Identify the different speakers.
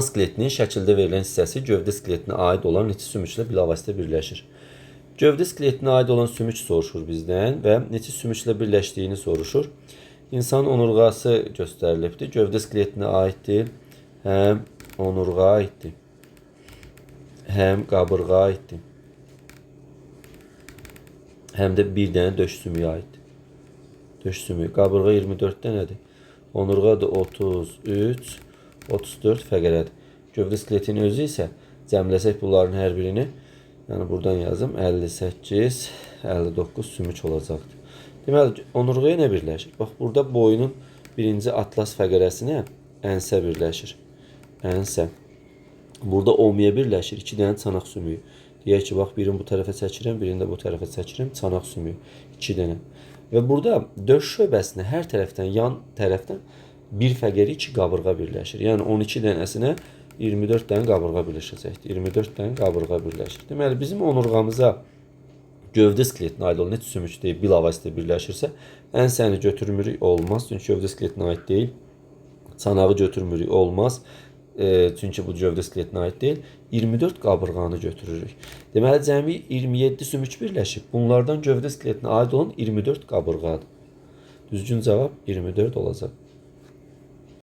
Speaker 1: skeletinin şəkildə verilən hissəsi gövdə skeletinə aid olan neçə sümüklə bilavasitə birləşir? Gövdə skeletinə aid olan sümük soruşur bizdən və neçə sümüklə birləşdiyini soruşur. İnsanın onurğası göstərilibdir. Gövdə skeletinə aiddir. Həm onurğa aiddir, həm qabırğa aiddir, həm də bir dənə döş sümüyü aiddir. Döş sümüyü. Qabırğa 24 dənədir. Onurğa da 33, 34 fəqərədir. Gövdə skeletinin özü isə cəmləsək bunların hər birini, yəni buradan yazım 58, 59 sümük olacaqdır. Deməli, onurğaya nə birləşir? Bax, burada boyunun birinci atlas fəqərəsinə ənsə birləşir. Ənsə. Burada omiyə birləşir 2 dənə çanaq sümüyü. Deyək ki, bax, birini bu tərəfə çəkirəm, birini də bu tərəfə çəkirəm, çanaq sümüyü 2 dənə. Və burada döş şöbəsinə hər tərəfdən, yan tərəfdən bir fəqəri 2 qabırğa birləşir. Yəni 12 dənəsinə 24 dənə qabırğa birləşəcəkdir. 24 dənə qabırğa birləşir. Deməli, bizim onurğamıza gövdə skeletinə aid olan neçə sümük deyib bilavasitə birləşirsə, ənsəni götürmürük, olmaz. Çünki gövdə skeletinə aid deyil. Çanağı götürmürük, olmaz. Çünki bu gövdə skeletinə aid deyil. 24 qabırğanı götürürük. Deməli, cəmi 27 sümük birləşib. Bunlardan gövdə skeletinə aid olan 24 qabırğadır. Düzgün cavab 24 olacaq.